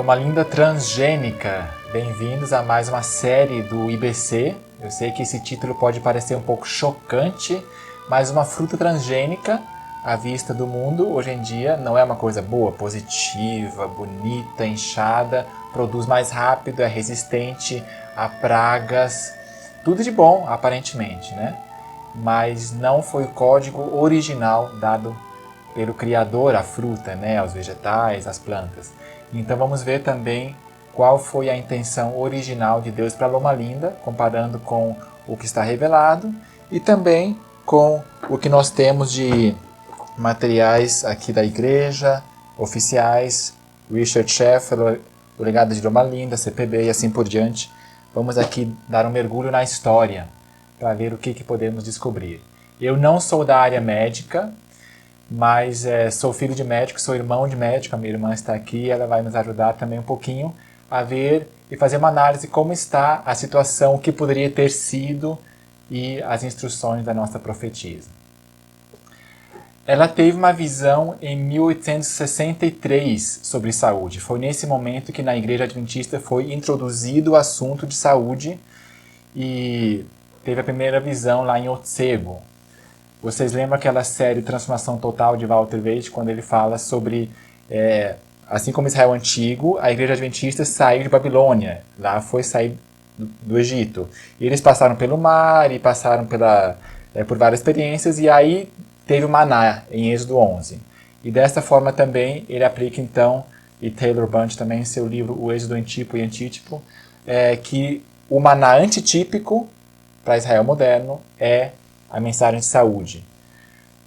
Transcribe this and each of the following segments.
Loma Linda Transgênica, bem-vindos a mais uma série do IBC. Eu sei que esse título pode parecer um pouco chocante, mas uma fruta transgênica à vista do mundo hoje em dia não é uma coisa boa, positiva, bonita, inchada, produz mais rápido, é resistente a pragas, tudo de bom aparentemente, né? Mas não foi o código original dado pelo Criador à fruta, né, aos vegetais, às plantas. Então vamos ver também qual foi a intenção original de Deus para a Loma Linda, comparando com o que está revelado e também com o que nós temos de materiais aqui da igreja, oficiais, Richard Sheffer, o Legado de Loma Linda, CPB e assim por diante. Vamos aqui dar um mergulho na história para ver o que podemos descobrir. Eu não sou da área médica, mas sou filho de médico, sou irmão de médico, a minha irmã está aqui, ela vai nos ajudar também um pouquinho a ver e fazer uma análise de como está a situação, o que poderia ter sido e as instruções da nossa profetisa. Ela teve uma visão em 1863 sobre saúde. Foi nesse momento que na Igreja Adventista foi introduzido o assunto de saúde e teve a primeira visão lá em Otsego. Vocês lembram aquela série Transformação Total de Walter Weise, quando ele fala sobre, assim como Israel Antigo, a Igreja Adventista saiu de Babilônia, lá foi sair do Egito. E eles passaram pelo mar e passaram por várias experiências, e aí teve o maná em Êxodo 11. E dessa forma também ele aplica então, e Taylor Bunch também em seu livro O Êxodo Antípo e Antítipo, que o maná antitípico para Israel moderno é a mensagem de saúde.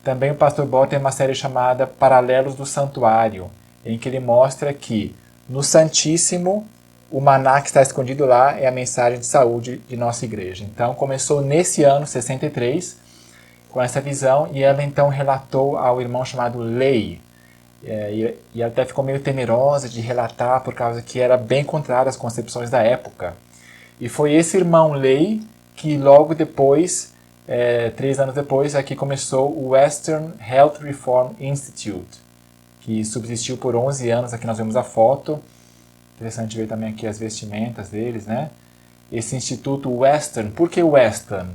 Também o pastor Bott tem uma série chamada Paralelos do Santuário, em que ele mostra que no Santíssimo o maná que está escondido lá é a mensagem de saúde de nossa igreja. Então começou nesse ano, 63, com essa visão, e ela então relatou ao irmão chamado Lay. E ela até ficou meio temerosa de relatar, por causa que era bem contrário às concepções da época. E foi esse irmão Lay que logo depois, 3 anos depois, aqui começou o Western Health Reform Institute, que subsistiu por 11 anos. Aqui nós vemos a foto. Interessante ver também aqui as vestimentas deles, né? Esse Instituto Western, por que Western?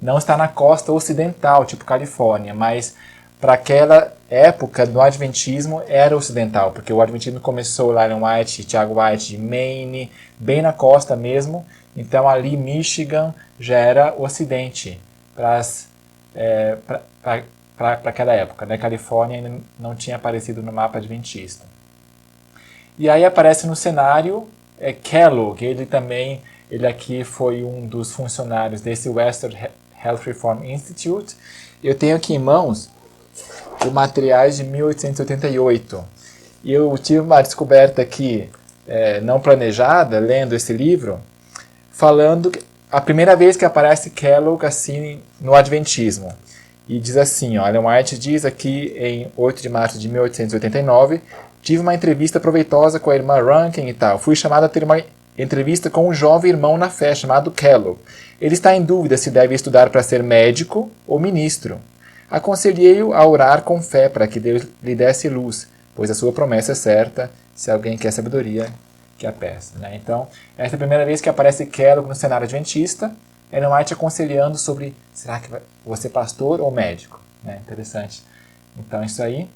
Não está na costa ocidental, tipo Califórnia, mas para aquela época do Adventismo era ocidental, porque o Adventismo começou lá em White, Tiago White de Maine, bem na costa mesmo. Então ali Michigan já era ocidente para aquela época, né? Califórnia ainda não tinha aparecido no mapa adventista. E aí aparece no cenário Kellogg, ele aqui foi um dos funcionários desse Western Health Reform Institute. Eu tenho aqui em mãos os materiais de 1888. E eu tive uma descoberta aqui, não planejada, lendo esse livro, falando a primeira vez que aparece Kellogg assim no Adventismo. E diz assim, ó, Ellen White diz aqui em 8 de março de 1889, tive uma entrevista proveitosa com a irmã Rankin e tal. Fui chamada a ter uma entrevista com um jovem irmão na fé chamado Kellogg. Ele está em dúvida se deve estudar para ser médico ou ministro. Aconselhei-o a orar com fé para que Deus lhe desse luz, pois a sua promessa é certa, se alguém quer sabedoria, que a peça. Né? Então, essa é a primeira vez que aparece Kellogg no cenário adventista, Ellen White aconselhando sobre, será que vou ser pastor ou médico? Né? Interessante. Então, isso aí.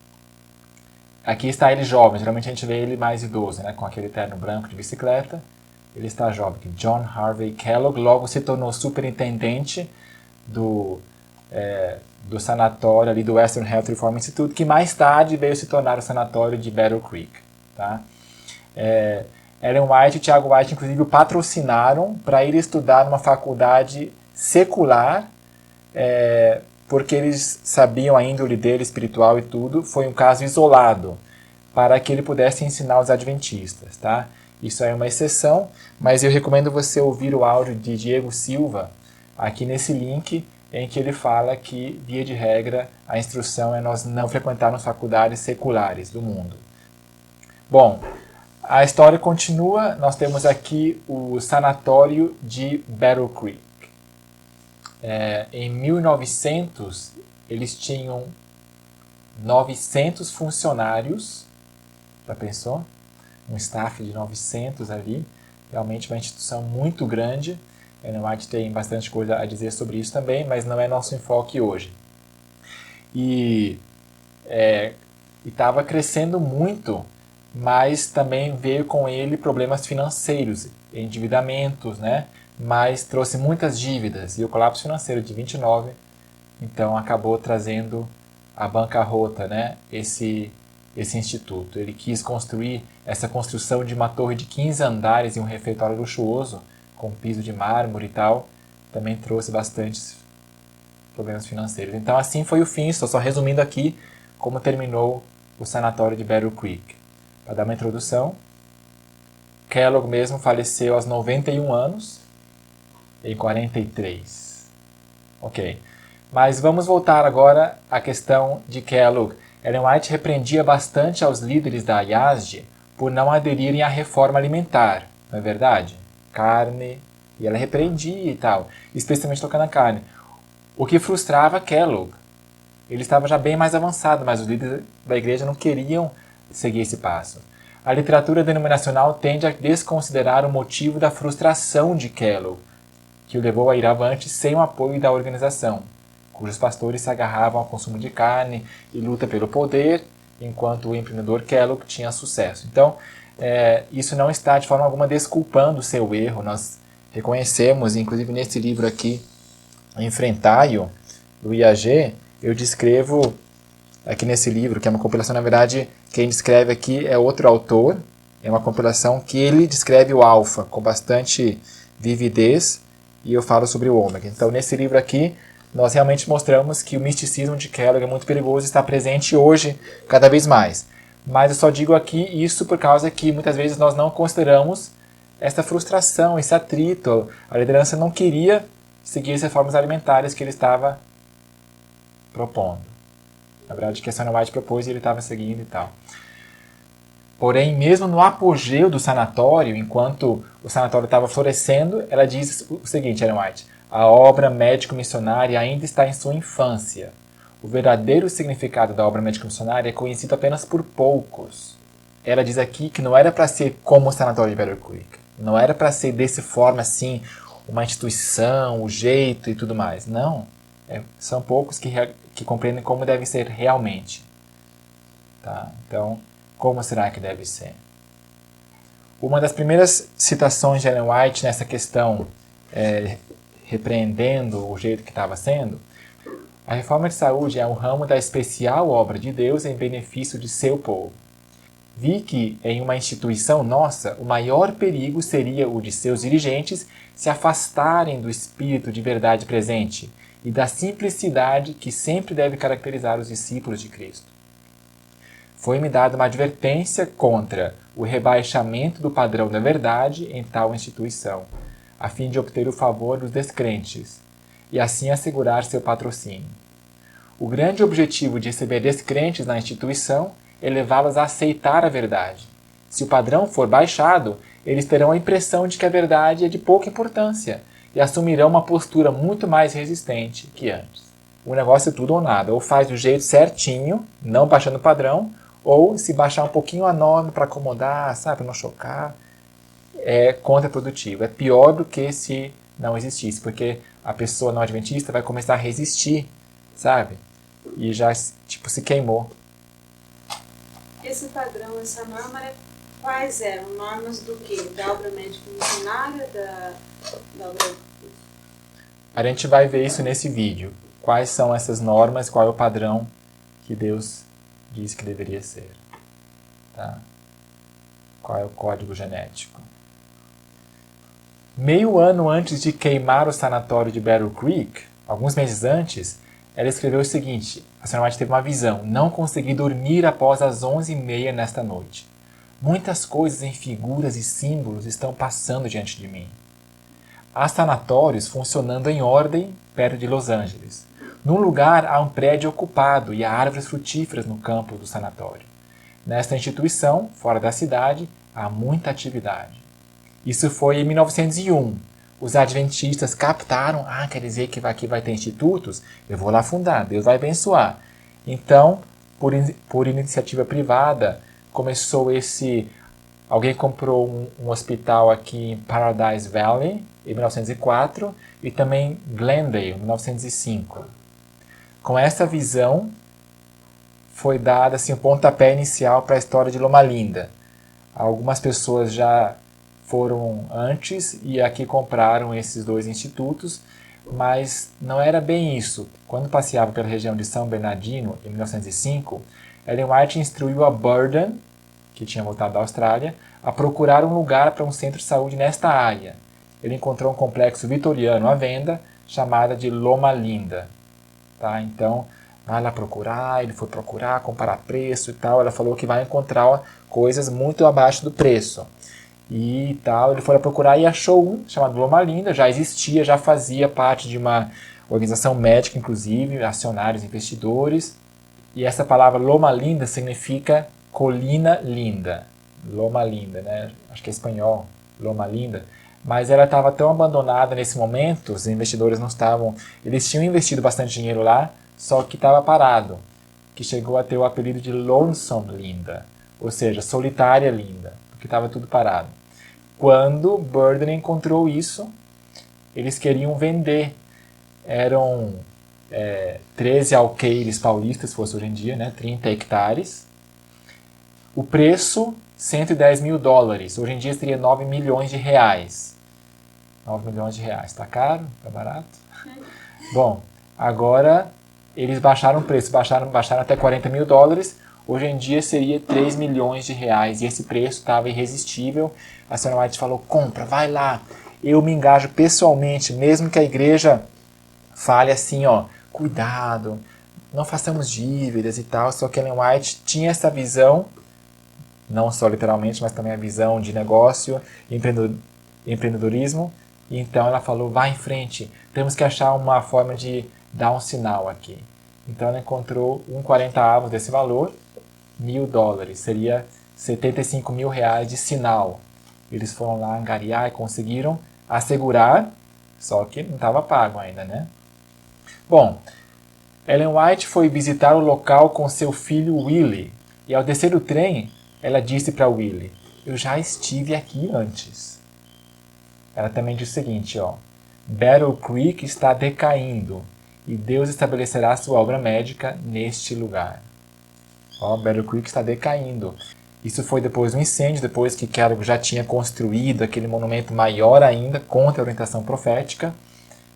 Aqui está ele jovem, geralmente a gente vê ele mais idoso, né? Com aquele terno branco de bicicleta. Ele está jovem. John Harvey Kellogg logo se tornou superintendente do sanatório ali do Western Health Reform Institute, que mais tarde veio se tornar o sanatório de Battle Creek. Tá? Ellen White e Tiago White, inclusive, o patrocinaram para ir estudar numa faculdade secular, porque eles sabiam a índole dele, espiritual e tudo. Foi um caso isolado, para que ele pudesse ensinar os adventistas. Tá? Isso é uma exceção, mas eu recomendo você ouvir o áudio de Diego Silva, aqui nesse link, em que ele fala que, via de regra, a instrução é nós não frequentarmos faculdades seculares do mundo. Bom, a história continua. Nós temos aqui o sanatório de Battle Creek. Em 1900, eles tinham 900 funcionários. Já pensou? um staff de 900 ali, realmente uma instituição muito grande. Ellen White tem bastante coisa a dizer sobre isso também, mas não é nosso enfoque hoje. E estava crescendo muito, mas também veio com ele problemas financeiros, endividamentos, né? Mas trouxe muitas dívidas, e o colapso financeiro de 29, então acabou trazendo a bancarrota, né? Esse instituto. Ele quis construir essa construção de uma torre de 15 andares e um refeitório luxuoso, com piso de mármore e tal, também trouxe bastantes problemas financeiros. Então assim foi o fim, estou só resumindo aqui como terminou o sanatório de Battle Creek. Para dar uma introdução, Kellogg mesmo faleceu aos 91 anos, em 43. Ok. Mas vamos voltar agora à questão de Kellogg. Ellen White repreendia bastante aos líderes da IASD por não aderirem à reforma alimentar, não é verdade? Carne, e ela repreendia e tal, especialmente tocando na carne. O que frustrava Kellogg. Ele estava já bem mais avançado, mas os líderes da igreja não queriam seguir esse passo. A literatura denominacional tende a desconsiderar o motivo da frustração de Kellogg, que o levou a ir avante sem o apoio da organização, cujos pastores se agarravam ao consumo de carne e luta pelo poder, enquanto o empreendedor Kellogg tinha sucesso. Então, isso não está de forma alguma desculpando o seu erro. Nós reconhecemos, inclusive nesse livro aqui, Enfrentai-o, do IAG, eu descrevo aqui nesse livro, que é uma compilação, na verdade, quem descreve aqui é outro autor, é uma compilação que ele descreve o alfa com bastante vividez, e eu falo sobre o ômega. Então, nesse livro aqui, nós realmente mostramos que o misticismo de Kellogg é muito perigoso e está presente hoje cada vez mais. Mas eu só digo aqui isso por causa que muitas vezes nós não consideramos essa frustração, esse atrito. A liderança não queria seguir as reformas alimentares que ele estava propondo. Na verdade, que a Ellen White propôs e ele estava seguindo e tal. Porém, mesmo no apogeu do sanatório, enquanto o sanatório estava florescendo, ela diz o seguinte, Ellen White: a obra médico-missionária ainda está em sua infância. O verdadeiro significado da obra médico-missionária é conhecido apenas por poucos. Ela diz aqui que não era para ser como o sanatório de Battle Creek. Não era para ser dessa forma assim, uma instituição, o jeito e tudo mais. Não. São poucos que compreendem como deve ser realmente. Tá? Então, como será que deve ser? Uma das primeiras citações de Ellen White nessa questão, repreendendo o jeito que estava sendo, a reforma de saúde é um ramo da especial obra de Deus em benefício de seu povo. Vi que, em uma instituição nossa, o maior perigo seria o de seus dirigentes se afastarem do espírito de verdade presente e da simplicidade que sempre deve caracterizar os discípulos de Cristo. Foi-me dada uma advertência contra o rebaixamento do padrão da verdade em tal instituição, a fim de obter o favor dos descrentes, e assim assegurar seu patrocínio. O grande objetivo de receber descrentes na instituição é levá-los a aceitar a verdade. Se o padrão for baixado, eles terão a impressão de que a verdade é de pouca importância e assumirão uma postura muito mais resistente que antes. O negócio é tudo ou nada, ou faz do jeito certinho, não baixando o padrão, ou se baixar um pouquinho a norma para acomodar, sabe, para não chocar, é contraprodutivo. É pior do que se não existisse, porque a pessoa não adventista vai começar a resistir, sabe? E já, tipo, se queimou. Esse padrão, essa norma, quais eram? Normas do quê? Da obra médico-missionária? Da obra... A gente vai ver isso nesse vídeo. Quais são essas normas, qual é o padrão que Deus diz que deveria ser. Tá? Qual é o código genético. Meio ano antes de queimar o sanatório de Battle Creek, alguns meses antes, ela escreveu o seguinte: a Senhora White teve uma visão. Não consegui dormir após as 11h30 nesta noite. Muitas coisas em figuras e símbolos estão passando diante de mim. Há sanatórios funcionando em ordem perto de Los Angeles. Num lugar há um prédio ocupado e há árvores frutíferas no campo do sanatório. Nesta instituição, fora da cidade, há muita atividade. Isso foi em 1901. Os adventistas captaram, quer dizer que aqui vai ter institutos? Eu vou lá fundar, Deus vai abençoar. Então, por iniciativa privada, começou esse Alguém comprou um hospital aqui em Paradise Valley, em 1904, e também Glendale, em 1905. Com essa visão, foi dado assim, um pontapé inicial para a história de Loma Linda. Algumas pessoas já foram antes e aqui compraram esses 2 institutos, mas não era bem isso. Quando passeava pela região de São Bernardino, em 1905, Ellen White instruiu a Burden, que tinha voltado da Austrália, a procurar um lugar para um centro de saúde nesta área. Ele encontrou um complexo vitoriano à venda, chamada de Loma Linda. Tá? Então, vai lá procurar, ele foi procurar, comparar preço e tal. Ela falou que vai encontrar coisas muito abaixo do preço. E tal, ele foi lá procurar e achou um chamado Loma Linda, já existia, já fazia parte de uma organização médica, inclusive, acionários, investidores. E essa palavra Loma Linda significa colina linda. Loma Linda, né? Acho que é espanhol, Loma Linda. Mas ela estava tão abandonada nesse momento, os investidores não estavam... Eles tinham investido bastante dinheiro lá, só que estava parado, que chegou a ter o apelido de Lonesome Linda, ou seja, solitária linda, porque estava tudo parado. Quando Burden encontrou isso, eles queriam vender. Eram 13 alqueires paulistas, se fosse hoje em dia, né? 30 hectares. O preço, $110 mil. Hoje em dia seria 9 milhões de reais. 9 milhões de reais. Está caro? Está barato? Bom, agora eles baixaram o preço, baixaram até $40 mil. Hoje em dia seria 3 milhões de reais. E esse preço estava irresistível. A senhora White falou, compra, vai lá. Eu me engajo pessoalmente, mesmo que a igreja fale assim, ó, cuidado, não façamos dívidas e tal. Só que Ellen White tinha essa visão, não só literalmente, mas também a visão de negócio, empreendedorismo. E então ela falou, vai em frente, temos que achar uma forma de dar um sinal aqui. Então ela encontrou 1/40 desse valor, $1.000, seria 75 mil reais de sinal. Eles foram lá angariar e conseguiram assegurar, só que não estava pago ainda, né? Bom, Ellen White foi visitar o local com seu filho Willie, e ao descer do trem, ela disse para Willie, eu já estive aqui antes. Ela também disse o seguinte, ó, Battle Creek está decaindo, e Deus estabelecerá sua obra médica neste lugar. Ó, Battle Creek está decaindo. Isso foi depois do incêndio, depois que Kellogg já tinha construído aquele monumento maior ainda, contra a orientação profética.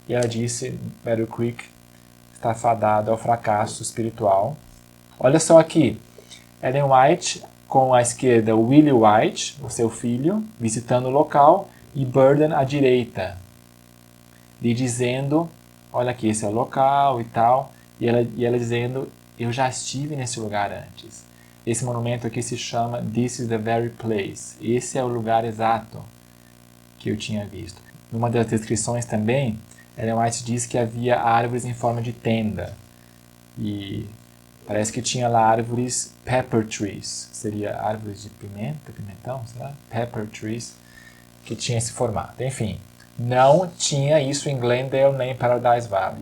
E ela disse, Battle Creek está fadado ao fracasso espiritual. Olha só aqui, Ellen White, com a esquerda Willie White, o seu filho, visitando o local, e Burden à direita, lhe dizendo, olha aqui, esse é o local e tal, e ela dizendo, eu já estive nesse lugar antes. Esse monumento aqui se chama This is the very place. Esse é o lugar exato que eu tinha visto. Numa das descrições também, Ellen White diz que havia árvores em forma de tenda. E parece que tinha lá árvores pepper trees. Seria árvores de pimentão, sei lá? Pepper trees, que tinha esse formato. Enfim, não tinha isso em Glendale nem em Paradise Valley.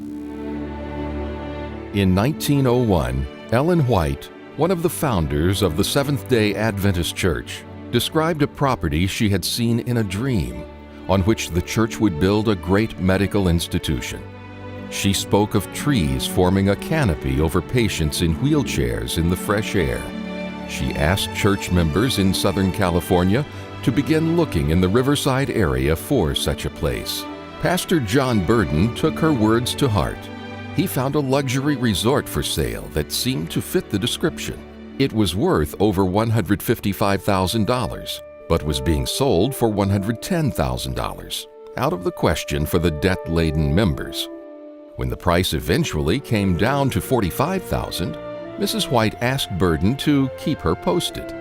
In 1901, Ellen White, one of the founders of the Seventh-day Adventist Church, described a property she had seen in a dream on which the church would build a great medical institution. She spoke of trees forming a canopy over patients in wheelchairs in the fresh air. She asked church members in Southern California to begin looking in the Riverside area for such a place. Pastor John Burden took her words to heart. He found a luxury resort for sale that seemed to fit the description. It was worth over $155,000, but was being sold for $110,000, out of the question for the debt-laden members. When the price eventually came down to $45,000, Mrs. White asked Burden to keep her posted.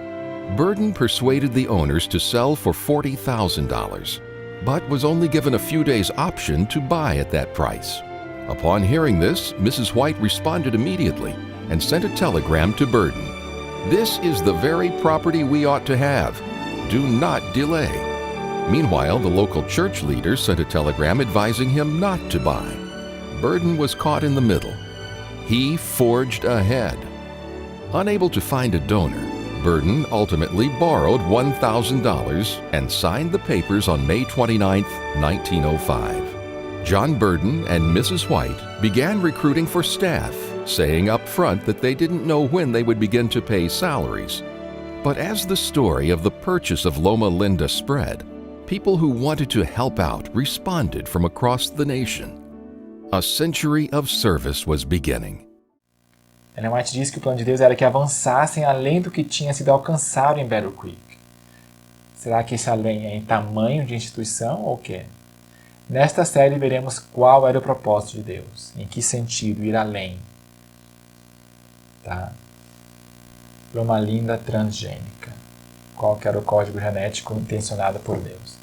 Burden persuaded the owners to sell for $40,000, but was only given a few days' option to buy at that price. Upon hearing this, Mrs. White responded immediately and sent a telegram to Burden. This is the very property we ought to have. Do not delay. Meanwhile, the local church leader sent a telegram advising him not to buy. Burden was caught in the middle. He forged ahead. Unable to find a donor, Burden ultimately borrowed $1,000 and signed the papers on May 29, 1905. John Burden and Mrs. White began recruiting for staff, saying up front that they didn't know when they would begin to pay salaries. But as the story of the purchase of Loma Linda spread, people who wanted to help out responded from across the nation. A century of service was beginning. Ellen White diz que o plano de Deus era que avançassem além do que tinha sido alcançado em Battle Creek. Será que esse além é em tamanho de instituição ou o quê? Nesta série veremos qual era o propósito de Deus, em que sentido ir além. Tá? Loma Linda transgênica. Qual que era o código genético intencionado por Deus?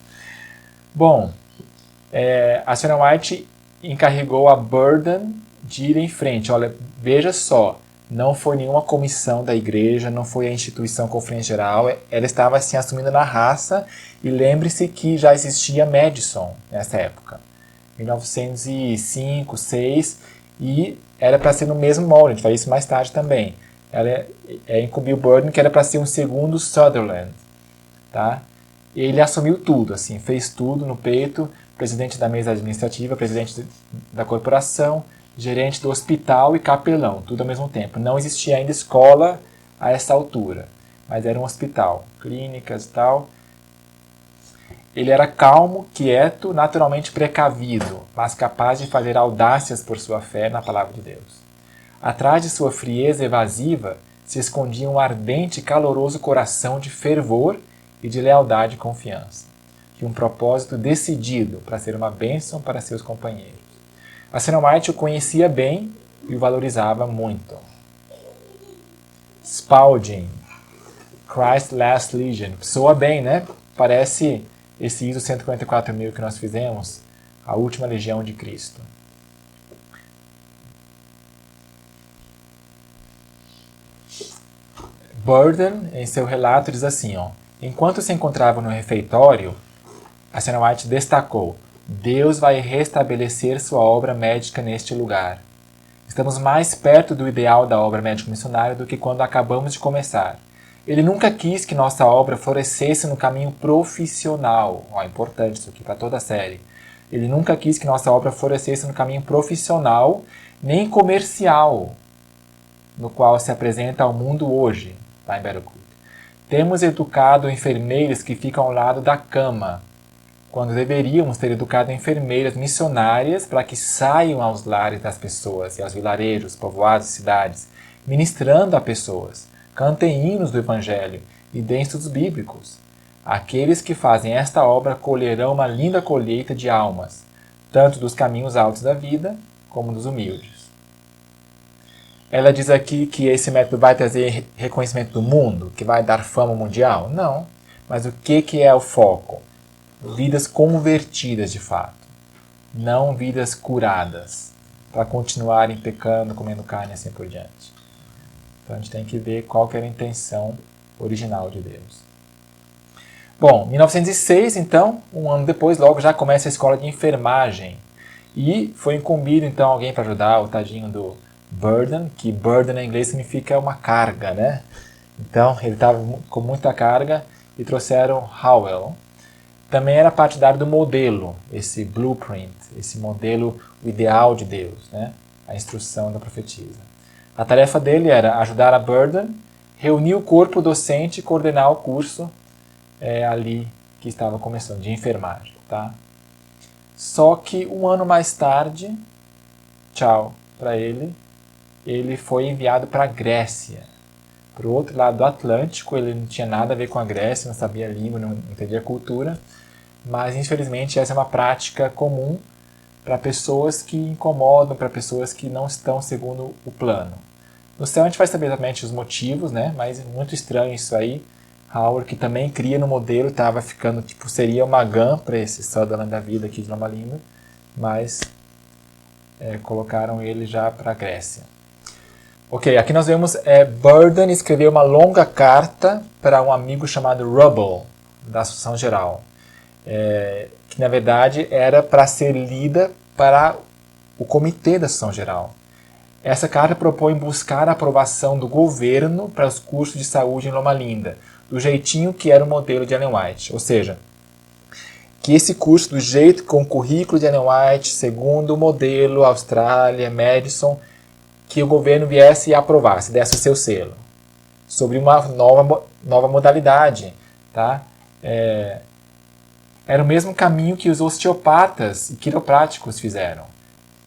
Bom, a Senhora White encarregou a Burden de ir em frente. Olha, veja só, não foi nenhuma comissão da igreja, não foi a instituição Conferência Geral, ela estava assim assumindo na raça, e lembre-se que já existia Madison nessa época, 1905, 6, e era para ser no mesmo molde, a gente vai ver isso mais tarde também. Ela incumbiu Burden, que era para ser um segundo Sutherland, tá? Ele assumiu tudo, assim, fez tudo no peito, presidente da mesa administrativa, presidente da corporação, gerente do hospital e capelão, tudo ao mesmo tempo. Não existia ainda escola a essa altura, mas era um hospital, clínicas e tal. Ele era calmo, quieto, naturalmente precavido, mas capaz de fazer audácias por sua fé na palavra de Deus. Atrás de sua frieza evasiva se escondia um ardente e caloroso coração de fervor e de lealdade e confiança, e um propósito decidido para ser uma bênção para seus companheiros. A Senhora White o conhecia bem e o valorizava muito. Spalding, Christ's Last Legion. Soa bem, né? Parece esse ISO 144.000 que nós fizemos, a última legião de Cristo. Burden, em seu relato, diz assim, enquanto se encontrava no refeitório, a Senhora White destacou: Deus vai restabelecer sua obra médica neste lugar. Estamos mais perto do ideal da obra médico-missionária do que quando acabamos de começar. Ele nunca quis que nossa obra florescesse no caminho profissional. É importante isso aqui para toda a série. Ele nunca quis que nossa obra florescesse no caminho profissional, nem comercial, no qual se apresenta ao mundo hoje, lá em Battle Creek. Temos educado enfermeiros que ficam ao lado da cama, quando deveríamos ter educado enfermeiras missionárias para que saiam aos lares das pessoas e aos vilarejos, povoados e cidades, ministrando a pessoas, cantem hinos do Evangelho e deem estudos bíblicos. Aqueles que fazem esta obra colherão uma linda colheita de almas, tanto dos caminhos altos da vida, como dos humildes. Ela diz aqui que esse método vai trazer reconhecimento do mundo, que vai dar fama mundial? Não. Mas o que é o foco? Vidas convertidas de fato, não vidas curadas, para continuarem pecando, comendo carne e assim por diante. Então a gente tem que ver qual que era a intenção original de Deus. Bom, 1906, então, um ano depois, logo já começa a escola de enfermagem. E foi incumbido, então, alguém para ajudar o tadinho do Burden, que burden em inglês significa uma carga, né? Então, ele estava com muita carga e trouxeram Howell. Também era partidário do modelo, esse blueprint, esse modelo, o ideal de Deus, né? A instrução da profetisa. A tarefa dele era ajudar a Burden, reunir o corpo docente e coordenar o curso ali que estava começando, de enfermagem. Tá? Só que um ano mais tarde, tchau para ele foi enviado para a Grécia. Para o outro lado do Atlântico, ele não tinha nada a ver com a Grécia, não sabia a língua, não entendia a cultura, mas infelizmente essa é uma prática comum para pessoas que incomodam, para pessoas que não estão segundo o plano. No céu a gente vai saber exatamente os motivos, né? Mas é muito estranho isso aí. Howard, que também cria no modelo, estava ficando, tipo, seria uma GAN para esse Sutherland da vida aqui de Loma Linda, mas colocaram ele já para a Grécia. Ok, aqui nós vemos Burden escreveu uma longa carta para um amigo chamado Rubble, da Associação Geral, que na verdade era para ser lida para o comitê da Associação Geral. Essa carta propõe buscar a aprovação do governo para os cursos de saúde em Loma Linda, do jeitinho que era o modelo de Ellen White. Ou seja, que esse curso, do jeito com o currículo de Ellen White, segundo o modelo Austrália, Madison, que o governo viesse e aprovasse, desse o seu selo, sobre uma nova modalidade. Tá? Era o mesmo caminho que os osteopatas e quiropráticos fizeram.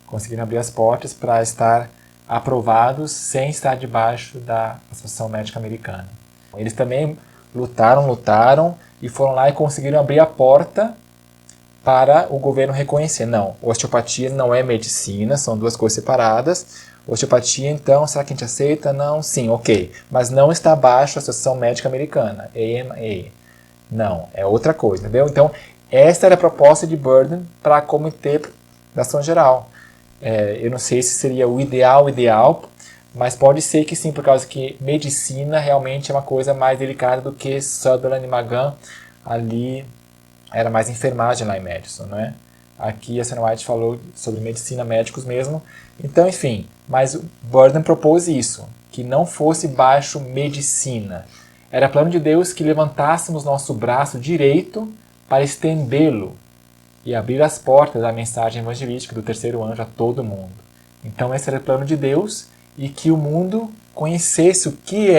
Conseguiram abrir as portas para estar aprovados sem estar debaixo da Associação Médica Americana. Eles também lutaram e foram lá e conseguiram abrir a porta para o governo reconhecer. Não, osteopatia não é medicina, são duas coisas separadas. Osteopatia, então, será que a gente aceita? Não, sim, ok. Mas não está abaixo da Associação Médica Americana, AMA. Não, é outra coisa, entendeu? Então, essa era a proposta de Burden para a Comitê da Ação Geral. Eu não sei se seria o ideal, mas pode ser que sim, por causa que medicina realmente é uma coisa mais delicada do que Sutherland e Magan. Ali era mais enfermagem lá em Madison, né? Aqui a Ellen White falou sobre medicina, médicos mesmo. Então, enfim, mas o Burden propôs isso, que não fosse baixo medicina. Era plano de Deus que levantássemos nosso braço direito para estendê-lo e abrir as portas da mensagem evangelística do terceiro anjo a todo mundo. Então esse era o plano de Deus, e que o mundo conhecesse o que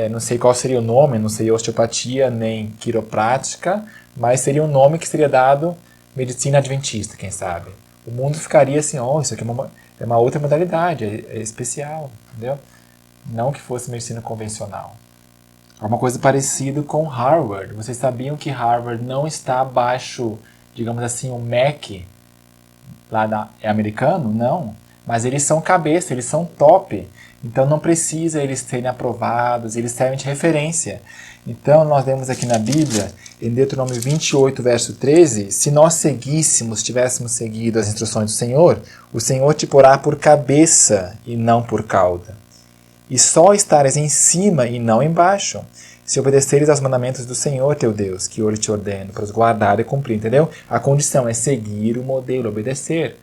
não sei qual seria o nome, não seria osteopatia nem quiroprática, mas seria um nome que seria dado medicina adventista, quem sabe. O mundo ficaria assim, isso aqui é uma outra modalidade, é especial, entendeu? Não que fosse medicina convencional. É uma coisa parecida com Harvard. Vocês sabiam que Harvard não está abaixo, digamos assim, o MEC é americano? Não. Mas eles são cabeça, eles são top. Então não precisa eles serem aprovados, eles servem de referência. Então nós vemos aqui na Bíblia, em Deuteronômio 28, verso 13, se nós tivéssemos seguido as instruções do Senhor, o Senhor te porá por cabeça e não por cauda. E só estares em cima e não embaixo, se obedeceres aos mandamentos do Senhor teu Deus, que hoje te ordeno, para os guardar e cumprir, entendeu? A condição é seguir o modelo, obedecer.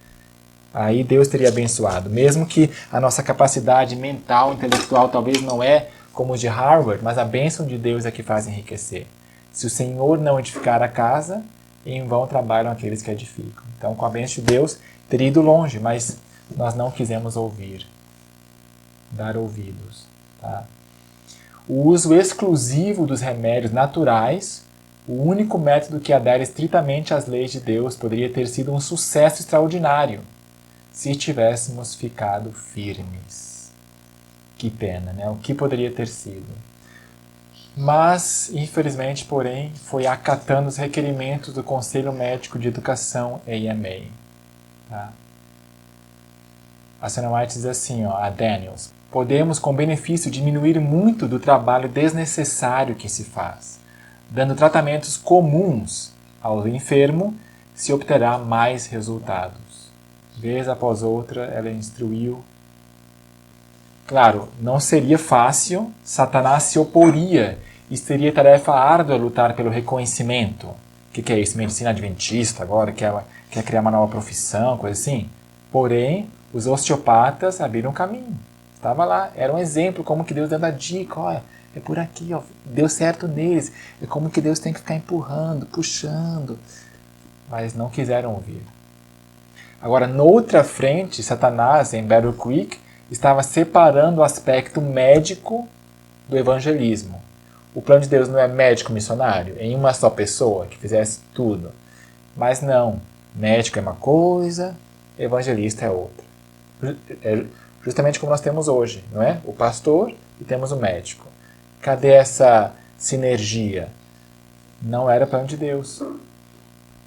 Aí Deus teria abençoado. Mesmo que a nossa capacidade mental, intelectual, talvez não é como os de Harvard, mas a bênção de Deus é que faz enriquecer. Se o Senhor não edificar a casa, em vão trabalham aqueles que edificam. Então, com a bênção de Deus, teria ido longe, mas nós não quisemos ouvir. Dar ouvidos. Tá? O uso exclusivo dos remédios naturais, o único método que adere estritamente às leis de Deus, poderia ter sido um sucesso extraordinário se tivéssemos ficado firmes. Que pena, né? O que poderia ter sido? Mas, infelizmente, porém, foi acatando os requerimentos do Conselho Médico de Educação, AMA. Tá? A Ellen White diz assim, a Daniels: podemos, com benefício, diminuir muito do trabalho desnecessário que se faz. Dando tratamentos comuns ao enfermo, se obterá mais resultados. Vez após outra, ela instruiu. Claro, não seria fácil, Satanás se oporia e seria tarefa árdua lutar pelo reconhecimento. O que é isso? Medicina adventista agora? Quer criar uma nova profissão, coisa assim? Porém, os osteopatas abriram caminho. Estava lá, era um exemplo, como que Deus dando a dica, olha, é por aqui, ó, deu certo neles. É como que Deus tem que ficar empurrando, puxando. Mas não quiseram ouvir. Agora, noutra frente, Satanás, em Battle Creek, estava separando o aspecto médico do evangelismo. O plano de Deus não é médico missionário, em uma só pessoa que fizesse tudo. Mas não, médico é uma coisa, evangelista é outra. É justamente como nós temos hoje, não é? O pastor e temos o médico. Cadê essa sinergia? Não era plano de Deus.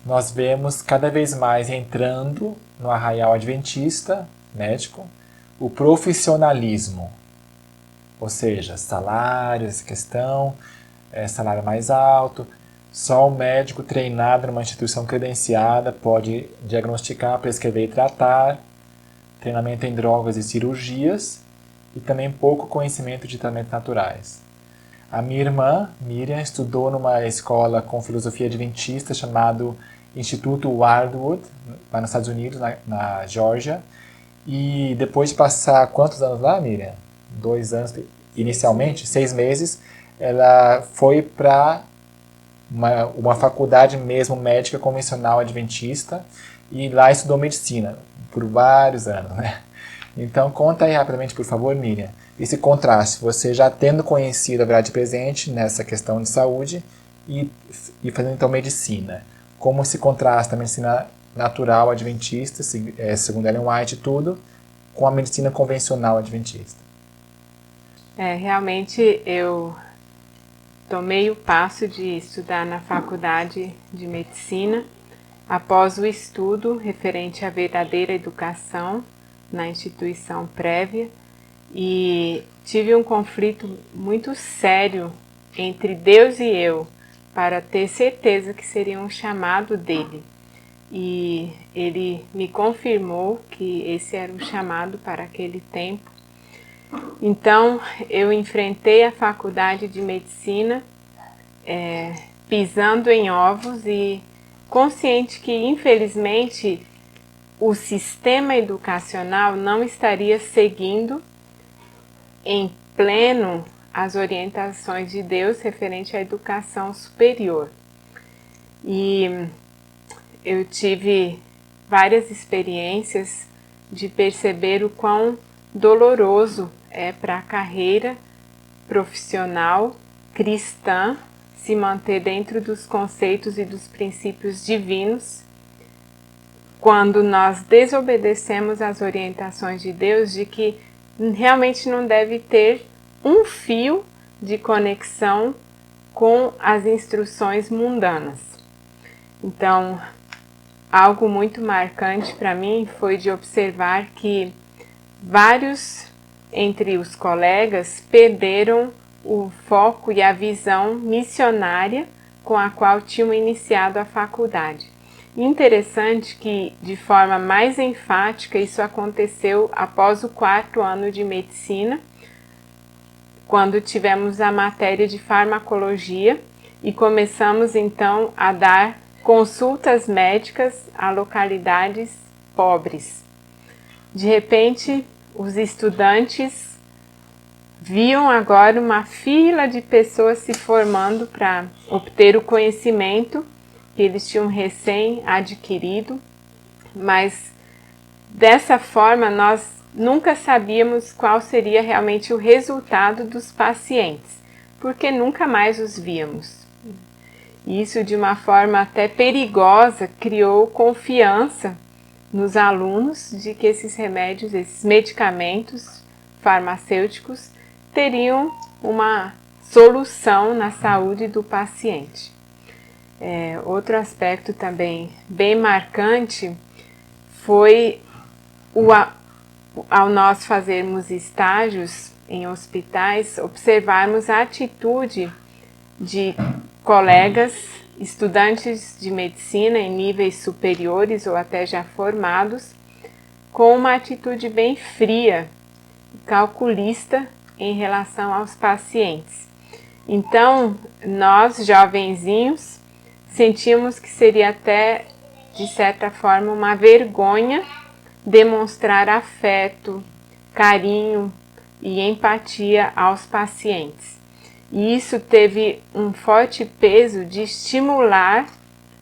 Nós vemos cada vez mais entrando no arraial adventista, médico, o profissionalismo. Ou seja, salário, essa questão, salário mais alto. Só um médico treinado numa instituição credenciada pode diagnosticar, prescrever e tratar. Treinamento em drogas e cirurgias. E também pouco conhecimento de tratamentos naturais. A minha irmã, Miriam, estudou numa escola com filosofia adventista chamado Instituto Wildwood, lá nos Estados Unidos, na Geórgia. E depois de passar quantos anos lá, Miriam? 2 anos inicialmente, 6 meses, ela foi para uma faculdade mesmo médica convencional adventista e lá estudou medicina por vários anos, né? Então conta aí rapidamente, por favor, Miriam, esse contraste, você já tendo conhecido a verdade presente nessa questão de saúde e fazendo então medicina. Como se contrasta a medicina natural adventista, segundo Ellen White e tudo, com a medicina convencional adventista? Realmente eu tomei o passo de estudar na faculdade de medicina após o estudo referente à verdadeira educação na instituição prévia e tive um conflito muito sério entre Deus e eu para ter certeza que seria um chamado dele. E ele me confirmou que esse era o chamado para aquele tempo. Então eu enfrentei a faculdade de medicina pisando em ovos e consciente que infelizmente o sistema educacional não estaria seguindo em pleno as orientações de Deus referente à educação superior. E eu tive várias experiências de perceber o quão doloroso é para a carreira profissional cristã se manter dentro dos conceitos e dos princípios divinos quando nós desobedecemos às orientações de Deus de que realmente não deve ter um fio de conexão com as instruções mundanas. Então, algo muito marcante para mim foi de observar que vários entre os colegas perderam o foco e a visão missionária com a qual tinham iniciado a faculdade. Interessante que, de forma mais enfática, isso aconteceu após o 4º ano de medicina, quando tivemos a matéria de farmacologia e começamos então a dar consultas médicas a localidades pobres. De repente, os estudantes viam agora uma fila de pessoas se formando para obter o conhecimento que eles tinham recém adquirido, mas dessa forma nós nunca sabíamos qual seria realmente o resultado dos pacientes, porque nunca mais os víamos. Isso, de uma forma até perigosa, criou confiança nos alunos de que esses remédios, esses medicamentos farmacêuticos teriam uma solução na saúde do paciente. Outro aspecto também bem marcante foi ao nós fazermos estágios em hospitais, observarmos a atitude de colegas, estudantes de medicina em níveis superiores ou até já formados, com uma atitude bem fria, calculista em relação aos pacientes. Então, nós, jovenzinhos, sentimos que seria até, de certa forma, uma vergonha demonstrar afeto, carinho e empatia aos pacientes. E isso teve um forte peso de estimular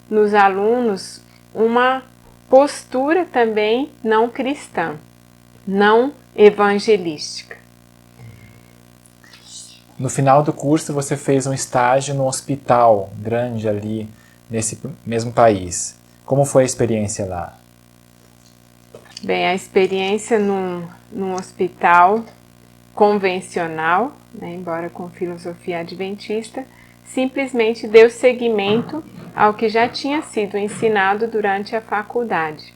nos alunos uma postura também não cristã, não evangelística. No final do curso você fez um estágio num hospital grande ali nesse mesmo país. Como foi a experiência lá? Bem, a experiência num hospital convencional, né, embora com filosofia adventista, simplesmente deu seguimento ao que já tinha sido ensinado durante a faculdade.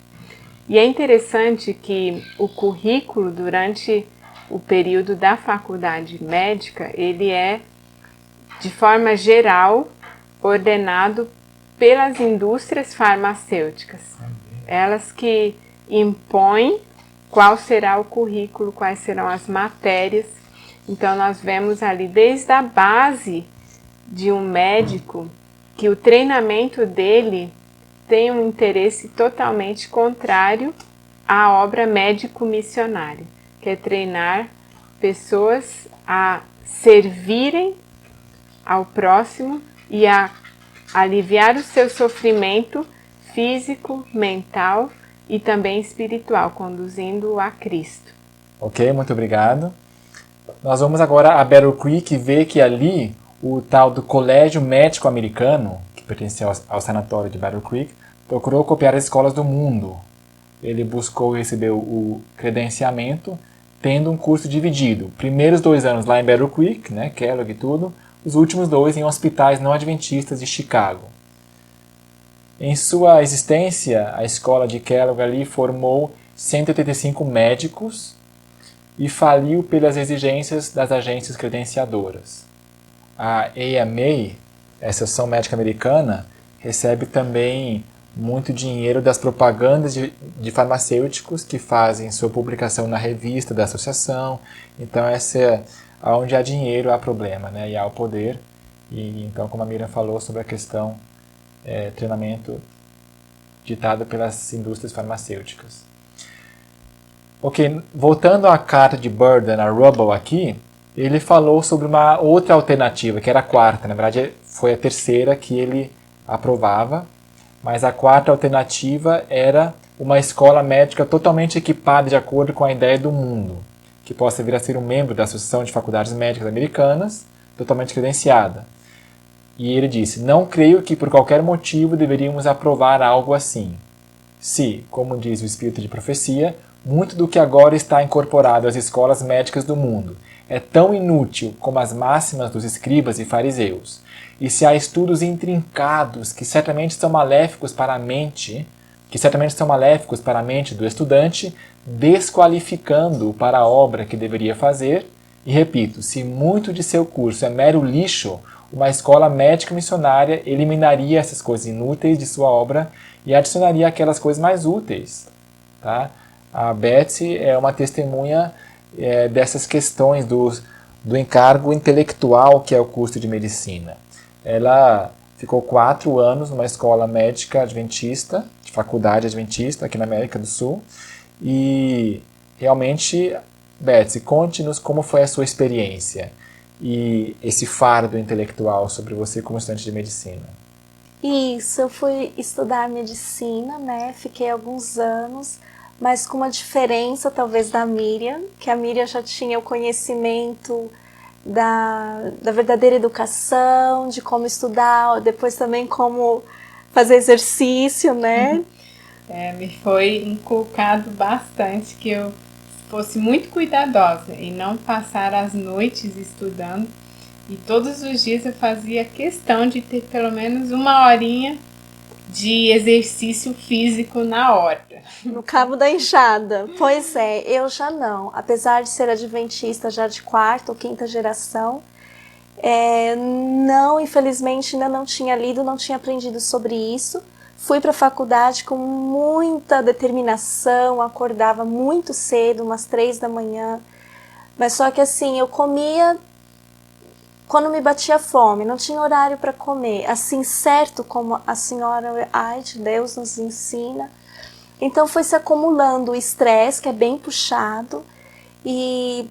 E é interessante que o currículo durante o período da faculdade médica, ele é, de forma geral, ordenado pelas indústrias farmacêuticas. Elas que impõem qual será o currículo, quais serão as matérias. Então nós vemos ali desde a base de um médico que o treinamento dele tem um interesse totalmente contrário a obra médico-missionária, que é treinar pessoas a servirem ao próximo e a aliviar o seu sofrimento físico, mental e também espiritual, conduzindo-o a Cristo. Ok, muito obrigado. Nós vamos agora a Battle Creek ver que ali o tal do Colégio Médico Americano, que pertencia ao sanatório de Battle Creek, procurou copiar as escolas do mundo. Ele buscou receber o credenciamento, tendo um curso dividido. Primeiros 2 anos lá em Battle Creek, né, Kellogg e tudo, os últimos 2 em hospitais não adventistas de Chicago. Em sua existência, a escola de Kellogg ali formou 185 médicos e faliu pelas exigências das agências credenciadoras. A AMA, a Associação Médica Americana, recebe também muito dinheiro das propagandas de farmacêuticos que fazem sua publicação na revista da associação. Então, essa é onde há dinheiro, há problema, né? E há o poder. E então, como a Miriam falou sobre a questão treinamento ditado pelas indústrias farmacêuticas. Ok, voltando à carta de Burden a Rubble aqui, ele falou sobre uma outra alternativa, que era a quarta. Na verdade, foi a terceira que ele aprovava, mas a quarta alternativa era uma escola médica totalmente equipada de acordo com a ideia do mundo, que possa vir a ser um membro da Associação de Faculdades Médicas Americanas, totalmente credenciada. E ele disse, não creio que por qualquer motivo deveríamos aprovar algo assim. Se, como diz o Espírito de Profecia, muito do que agora está incorporado às escolas médicas do mundo é tão inútil como as máximas dos escribas e fariseus. E se há estudos intrincados que certamente são maléficos para a mente do estudante, desqualificando-o para a obra que deveria fazer, e repito, se muito de seu curso é mero lixo, uma escola médica missionária eliminaria essas coisas inúteis de sua obra e adicionaria aquelas coisas mais úteis. Tá? A Betsy é uma testemunha dessas questões do encargo intelectual que é o curso de medicina. Ela ficou 4 anos numa escola médica adventista, de faculdade adventista, aqui na América do Sul. E realmente, Betsy, conte-nos como foi a sua experiência e esse fardo intelectual sobre você como estudante de medicina. Isso, eu fui estudar medicina, né? Fiquei alguns anos, mas com uma diferença talvez da Miriam, que a Miriam já tinha o conhecimento da verdadeira educação, de como estudar, depois também como fazer exercício, né? Me foi inculcado bastante que eu fosse muito cuidadosa e não passar as noites estudando. E todos os dias eu fazia questão de ter pelo menos 1 horinha de exercício físico na horta. No cabo da enxada. Pois é, eu já não. Apesar de ser adventista já de 4ª ou 5ª geração, não, infelizmente ainda não tinha lido, não tinha aprendido sobre isso. Fui para a faculdade com muita determinação, acordava muito cedo, umas 3 da manhã. Mas só que assim, eu comia quando me batia fome, não tinha horário para comer. Assim, certo como a senhora White, Deus nos ensina. Então foi se acumulando o estresse, que é bem puxado. E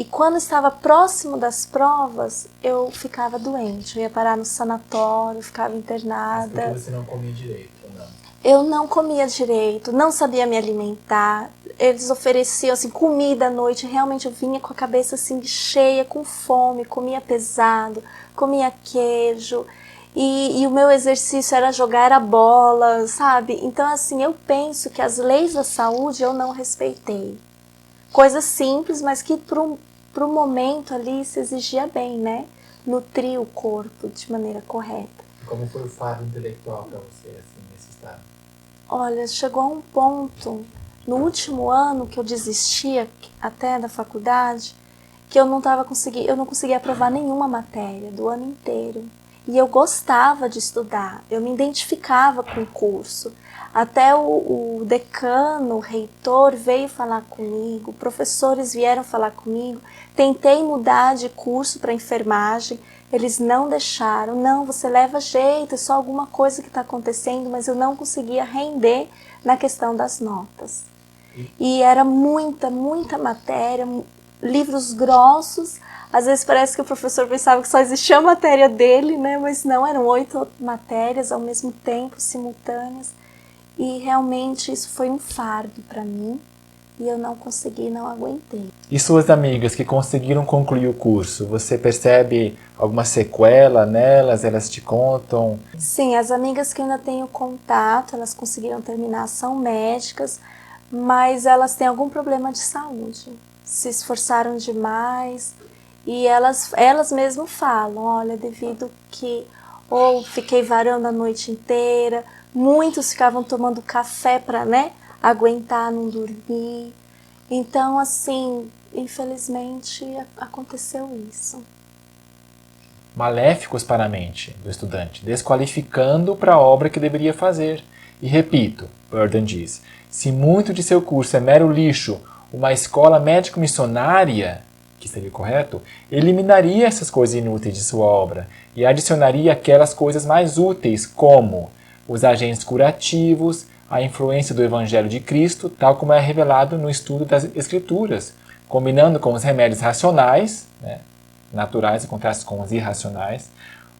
quando estava próximo das provas, eu ficava doente. Eu ia parar no sanatório, ficava internada. Mas porque você não comia direito, não? Eu não comia direito, não sabia me alimentar. Eles ofereciam assim, comida à noite, realmente eu vinha com a cabeça assim, cheia, com fome, comia pesado, comia queijo. E o meu exercício era jogar a bola, sabe? Então assim, eu penso que as leis da saúde eu não respeitei. Coisa simples, mas que pro momento ali se exigia bem, né? Nutrir o corpo de maneira correta. Como foi o fardo intelectual para você, assim, nesse estado? Olha, chegou a um ponto, no último ano que eu desistia até da faculdade, que eu não conseguia aprovar nenhuma matéria do ano inteiro. E eu gostava de estudar, eu me identificava com o curso. Até o decano, o reitor veio falar comigo, professores vieram falar comigo. Tentei mudar de curso para enfermagem, eles não deixaram. Não, você leva jeito, é só alguma coisa que está acontecendo, mas eu não conseguia render na questão das notas. E era muita matéria, livros grossos. Às vezes parece que o professor pensava que só existia a matéria dele, né? Mas não, eram 8 matérias ao mesmo tempo, simultâneas. E realmente isso foi um fardo para mim. E eu não consegui, não aguentei. E suas amigas que conseguiram concluir o curso, você percebe alguma sequela nelas? Elas te contam? Sim, as amigas que eu ainda tenho contato, elas conseguiram terminar, são médicas, mas elas têm algum problema de saúde. Se esforçaram demais e elas mesmo falam, olha, devido que ou fiquei varando a noite inteira, muitos ficavam tomando café para, né, aguentar, não dormir. Então, assim, infelizmente aconteceu isso. Maléficos para a mente do estudante, desqualificando para a obra que deveria fazer. E repito, Burden diz, se muito de seu curso é mero lixo, uma escola médico-missionária, que seria correto, eliminaria essas coisas inúteis de sua obra e adicionaria aquelas coisas mais úteis, como os agentes curativos, a influência do Evangelho de Cristo, tal como é revelado no estudo das Escrituras, combinando com os remédios racionais, né, naturais em contraste com os irracionais,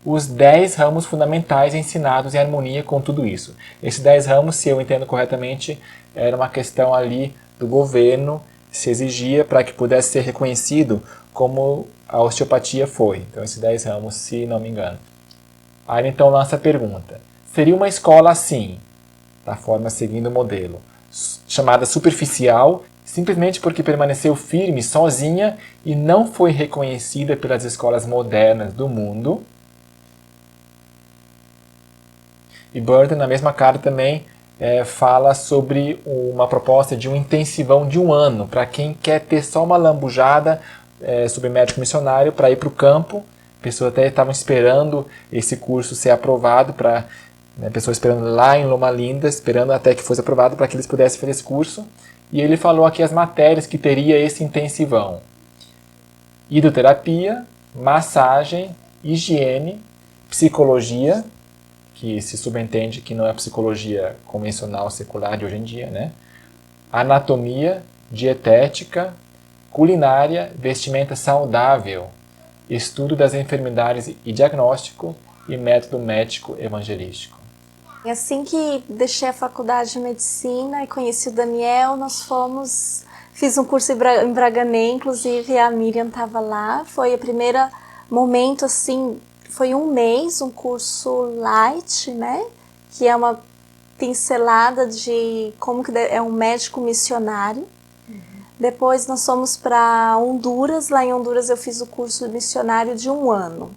os 10 ramos fundamentais ensinados em harmonia com tudo isso. Esses 10 ramos, se eu entendo corretamente, era uma questão ali do governo, se exigia para que pudesse ser reconhecido como a osteopatia foi. Então, esses 10 ramos, se não me engano. Aí então lança a pergunta, seria uma escola assim, da forma seguindo o modelo, chamada superficial, simplesmente porque permaneceu firme sozinha e não foi reconhecida pelas escolas modernas do mundo? E Burden, na mesma carta também, fala sobre uma proposta de um intensivão de 1 ano, para quem quer ter só uma lambujada sobre médico missionário para ir para o campo. Pessoas até estavam esperando esse curso ser aprovado, pessoas esperando lá em Loma Linda, esperando até que fosse aprovado para que eles pudessem fazer esse curso. E ele falou aqui as matérias que teria esse intensivão: hidroterapia, massagem, higiene, psicologia, que se subentende que não é a psicologia convencional secular de hoje em dia, né? Anatomia, dietética, culinária, vestimenta saudável, estudo das enfermidades e diagnóstico e método médico evangelístico. Assim que deixei a faculdade de medicina e conheci o Daniel, fiz um curso em Braganem, inclusive a Miriam estava lá. Foi o primeiro momento, assim, foi 1 mês, um curso light, né? Que é uma pincelada de como que é um médico missionário. Depois nós fomos para Honduras. Lá em Honduras eu fiz o curso missionário de 1 ano.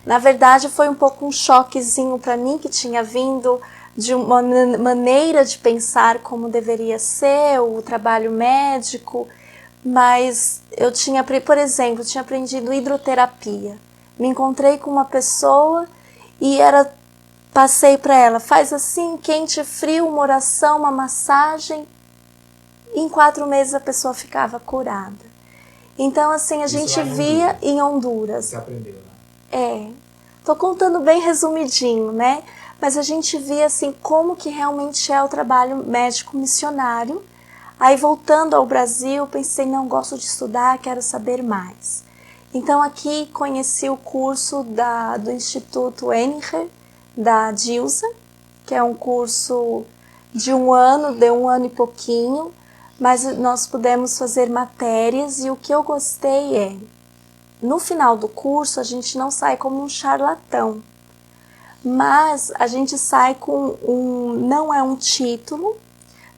Na verdade foi um pouco um choquezinho para mim, que tinha vindo de uma maneira de pensar como deveria ser o trabalho médico, mas eu tinha, por exemplo, tinha aprendido hidroterapia. Me encontrei com uma pessoa e passei para ela, faz assim, quente, frio, uma oração, uma massagem. Em 4 meses a pessoa ficava curada. Então, assim, a gente via em Honduras. Você aprendeu, né? Tô contando bem resumidinho, né? Mas a gente via, assim, como que realmente é o trabalho médico missionário. Aí, voltando ao Brasil, pensei, não, gosto de estudar, quero saber mais. Então, aqui conheci o curso do Instituto Henninger, da Dilsa, que é um curso de 1 ano, de 1 ano e pouquinho, mas nós pudemos fazer matérias e o que eu gostei no final do curso, a gente não sai como um charlatão, mas a gente sai com não é um título,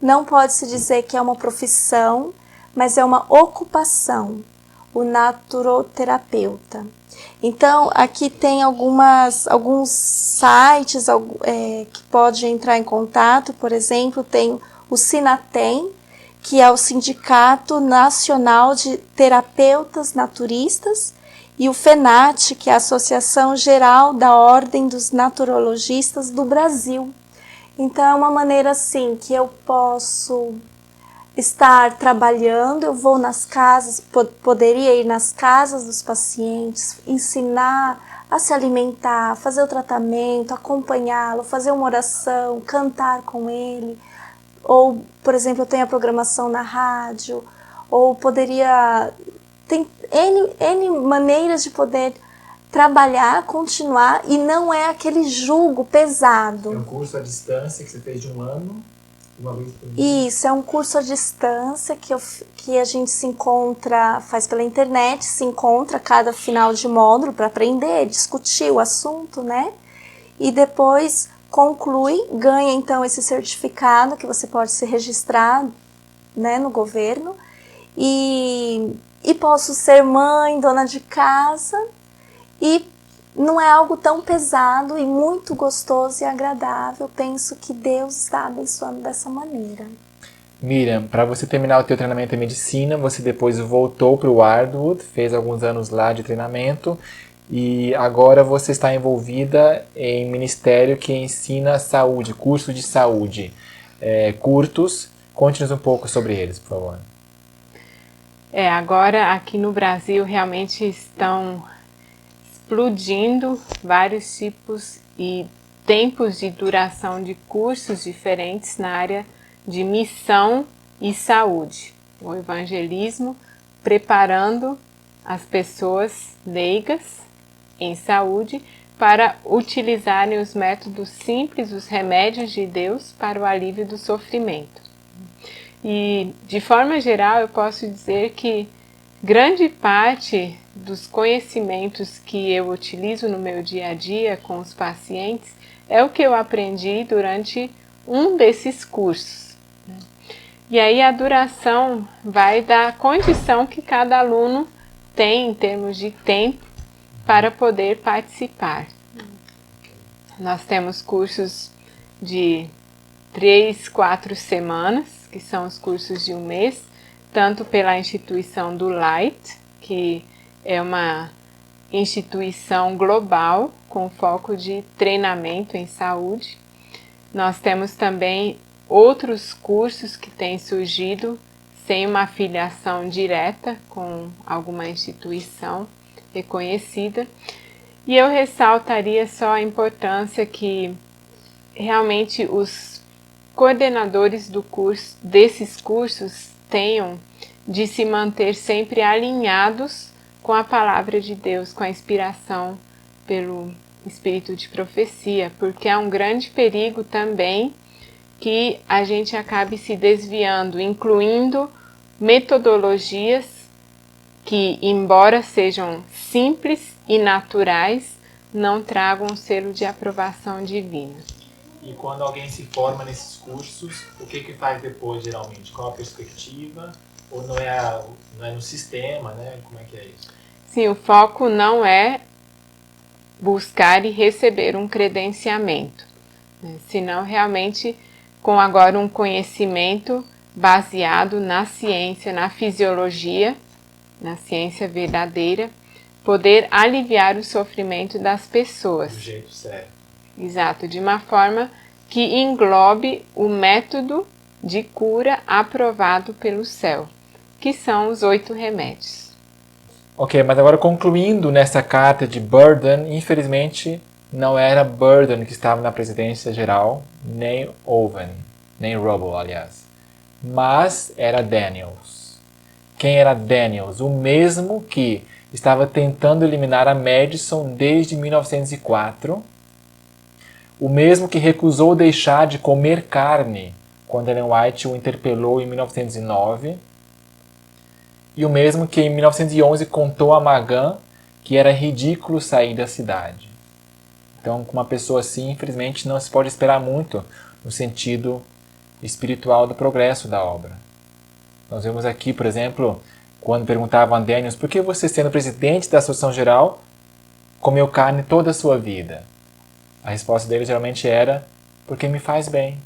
não pode se dizer que é uma profissão, mas é uma ocupação, o naturoterapeuta. Então, aqui tem alguns sites que pode entrar em contato, por exemplo, tem o Sinatem, que é o Sindicato Nacional de Terapeutas Naturistas, e o FENAT, que é a Associação Geral da Ordem dos Naturologistas do Brasil. Então, é uma maneira assim que eu posso estar trabalhando, eu vou nas casas, poderia ir nas casas dos pacientes, ensinar a se alimentar, fazer o tratamento, acompanhá-lo, fazer uma oração, cantar com ele, ou, por exemplo, eu tenho a programação na rádio, ou poderia... Tem N maneiras de poder trabalhar, continuar, e não é aquele jugo pesado. É um curso à distância que você fez de 1 ano, uma vez por mês? Isso, é um curso à distância que a gente se encontra, faz pela internet, se encontra cada final de módulo para aprender, discutir o assunto, né? E depois conclui, ganha então esse certificado que você pode se registrar, né, no governo, e posso ser mãe, dona de casa, e não é algo tão pesado e muito gostoso e agradável. Penso que Deus está abençoando dessa maneira. Miriam, para você terminar o teu treinamento em medicina, você depois voltou para o Wardwood, fez alguns anos lá de treinamento e agora você está envolvida em ministério que ensina saúde, curso de saúde, curtos. Conte-nos um pouco sobre eles, por favor. Agora aqui no Brasil realmente estão explodindo vários tipos e tempos de duração de cursos diferentes na área de missão e saúde. O evangelismo preparando as pessoas leigas em saúde para utilizarem os métodos simples, os remédios de Deus para o alívio do sofrimento. E de forma geral eu posso dizer que grande parte dos conhecimentos que eu utilizo no meu dia a dia com os pacientes é o que eu aprendi durante um desses cursos. E aí a duração vai da condição que cada aluno tem em termos de tempo para poder participar. Nós temos cursos de 3, 4 semanas, que são os cursos de 1 mês, tanto pela instituição do Light, que é uma instituição global com foco de treinamento em saúde. Nós temos também outros cursos que têm surgido sem uma afiliação direta com alguma instituição reconhecida. E eu ressaltaria só a importância que realmente os coordenadores desses cursos tenham de se manter sempre alinhados com a palavra de Deus, com a inspiração pelo espírito de profecia, porque há um grande perigo também que a gente acabe se desviando, incluindo metodologias que, embora sejam simples e naturais, não tragam um selo de aprovação divina. E quando alguém se forma nesses cursos, o que faz depois, geralmente? Qual a perspectiva? Ou não é no sistema, né? Como é que é isso? Sim, o foco não é buscar e receber um credenciamento, né? Senão realmente com agora um conhecimento baseado na ciência, na fisiologia, na ciência verdadeira, poder aliviar o sofrimento das pessoas. Do jeito certo. Exato, de uma forma que englobe o método de cura aprovado pelo céu, que são os 8 remédios. Ok, mas agora concluindo nessa carta de Burden, infelizmente não era Burden que estava na presidência geral, nem Owen, nem Rubble, aliás, mas era Daniels. Quem era Daniels? O mesmo que estava tentando eliminar a Madison desde 1904, o mesmo que recusou deixar de comer carne quando Ellen White o interpelou em 1909, e o mesmo que em 1911 contou a Magan que era ridículo sair da cidade. Então, com uma pessoa assim, infelizmente, não se pode esperar muito no sentido espiritual do progresso da obra. Nós vemos aqui, por exemplo, quando perguntavam a Daniels por que você, sendo presidente da Associação Geral, comeu carne toda a sua vida? A resposta dele geralmente era, porque me faz bem.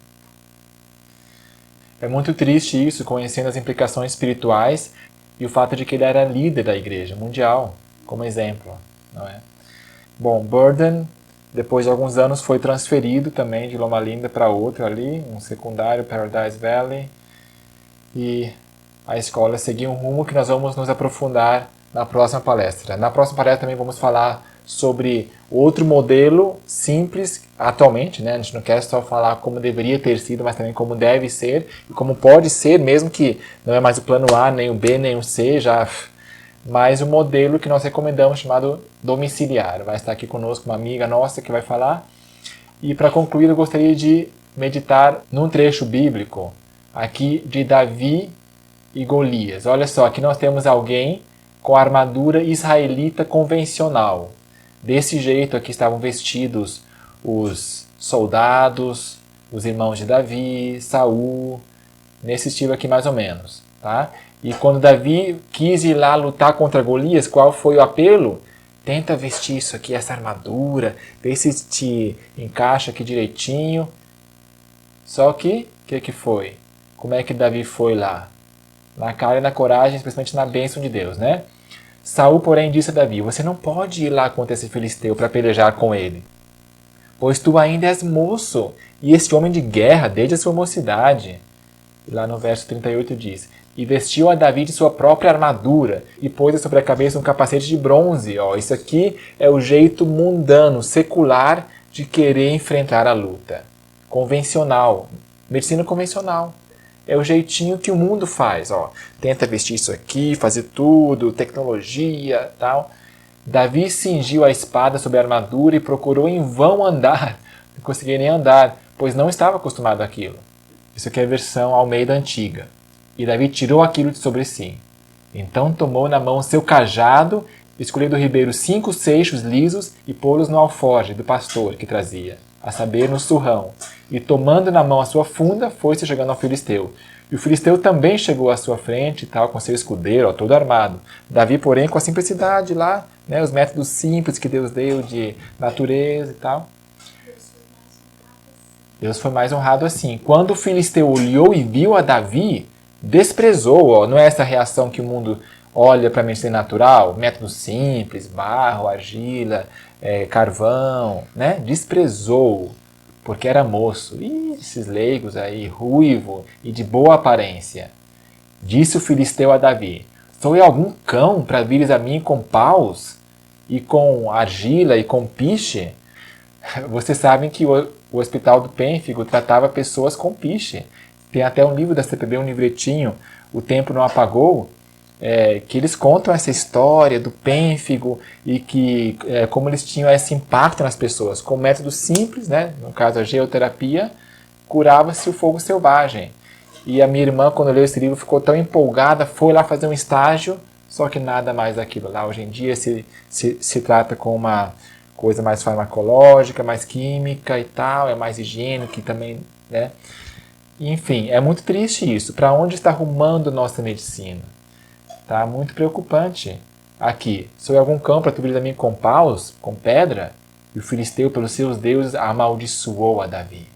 É muito triste isso, conhecendo as implicações espirituais e o fato de que ele era líder da igreja mundial, como exemplo, não é? Bom, Burden, depois de alguns anos, foi transferido também de Loma Linda para outro ali, um secundário, Paradise Valley, e a escola seguiu um rumo que nós vamos nos aprofundar na próxima palestra. Na próxima palestra também vamos falar sobre outro modelo simples atualmente, né? A gente não quer só falar como deveria ter sido, mas também como deve ser e como pode ser, mesmo que não é mais o plano A, nem o B, nem o C, já, mas o modelo que nós recomendamos chamado domiciliar. Vai estar aqui conosco uma amiga nossa que vai falar. E para concluir, eu gostaria de meditar num trecho bíblico aqui de Davi e Golias. Olha só, aqui nós temos alguém com a armadura israelita convencional. Desse jeito aqui estavam vestidos os soldados, os irmãos de Davi, Saul, nesse estilo aqui mais ou menos. Tá? E quando Davi quis ir lá lutar contra Golias, qual foi o apelo? Tenta vestir isso aqui, essa armadura, vê se te encaixa aqui direitinho. Só que, o que foi? Como é que Davi foi lá? Na cara e na coragem, especialmente na bênção de Deus, né? Saul, porém, disse a Davi, você não pode ir lá contra esse filisteu para pelejar com ele, pois tu ainda és moço, e este homem de guerra desde a sua mocidade. E lá no verso 38 diz, e vestiu a Davi de sua própria armadura, e pôs sobre a cabeça um capacete de bronze. Ó, isso aqui é o jeito mundano, secular, de querer enfrentar a luta. Convencional, medicina convencional. É o jeitinho que o mundo faz, ó. Tenta vestir isso aqui, fazer tudo, tecnologia, tal. Davi cingiu a espada sobre a armadura e procurou em vão andar. Não conseguia nem andar, pois não estava acostumado àquilo. Isso aqui é a versão Almeida antiga. E Davi tirou aquilo de sobre si. Então tomou na mão seu cajado, escolheu do ribeiro 5 seixos lisos e pô-los no alforje do pastor que trazia, a saber, no surrão. E tomando na mão a sua funda, foi-se chegando ao filisteu. E o filisteu também chegou à sua frente, tal, com seu escudeiro, ó, todo armado. Davi, porém, com a simplicidade lá, né, os métodos simples que Deus deu de natureza e tal. Deus foi mais honrado assim. Quando o filisteu olhou e viu a Davi, desprezou. Ó, não é essa reação que o mundo olha para a medicina natural? Método simples, barro, argila, carvão, né? Desprezou, porque era moço. Ih, esses leigos aí, ruivo e de boa aparência. Disse o filisteu a Davi, sou eu algum cão para vires a mim com paus, e com argila e com piche? Vocês sabem que o Hospital do Pênfigo tratava pessoas com piche. Tem até um livro da CPB, um livretinho, O Tempo Não Apagou, que eles contam essa história do pênfigo e que como eles tinham esse impacto nas pessoas. Com métodos simples, né, no caso a geoterapia, curava-se o fogo selvagem. E a minha irmã, quando leu esse livro, ficou tão empolgada, foi lá fazer um estágio, só que nada mais daquilo lá. Hoje em dia se trata com uma coisa mais farmacológica, mais química e tal, é mais higiênico e também, né? Enfim, é muito triste isso. Para onde está rumando nossa medicina? Tá muito preocupante. Aqui, sou eu algum cão para tu vir a mim com paus, com pedra? E o filisteu, pelos seus deuses, amaldiçoou a Davi.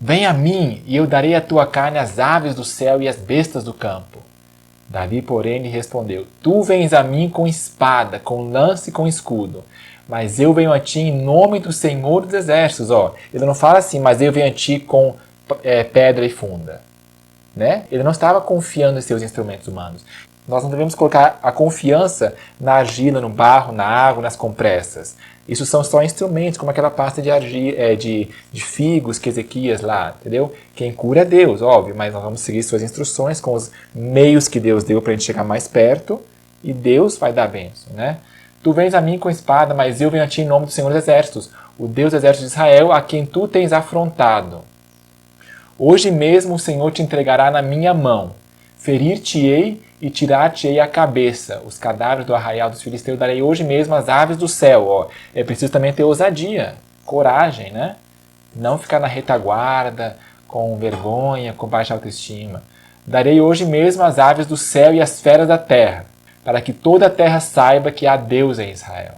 Vem a mim, e eu darei a tua carne às aves do céu e às bestas do campo. Davi, porém, lhe respondeu, tu vens a mim com espada, com lança e com escudo, mas eu venho a ti em nome do Senhor dos Exércitos. Ó, ele não fala assim, mas eu venho a ti com pedra e funda. Né? Ele não estava confiando em seus instrumentos humanos. Nós não devemos colocar a confiança na argila, no barro, na água, nas compressas. Isso são só instrumentos, como aquela pasta de figos que Ezequias lá, entendeu? Quem cura é Deus, óbvio, mas nós vamos seguir suas instruções com os meios que Deus deu para a gente chegar mais perto e Deus vai dar bênção, né? Tu vens a mim com espada, mas eu venho a ti em nome do Senhor dos Exércitos, o Deus dos Exércitos de Israel, a quem tu tens afrontado. Hoje mesmo o Senhor te entregará na minha mão. Ferir-te-ei e tirar-te-ei a cabeça. Os cadáveres do arraial dos filisteus darei hoje mesmo às aves do céu. Ó, é preciso também ter ousadia, coragem, né? Não ficar na retaguarda, com vergonha, com baixa autoestima. Darei hoje mesmo às aves do céu e às feras da terra, para que toda a terra saiba que há Deus em Israel.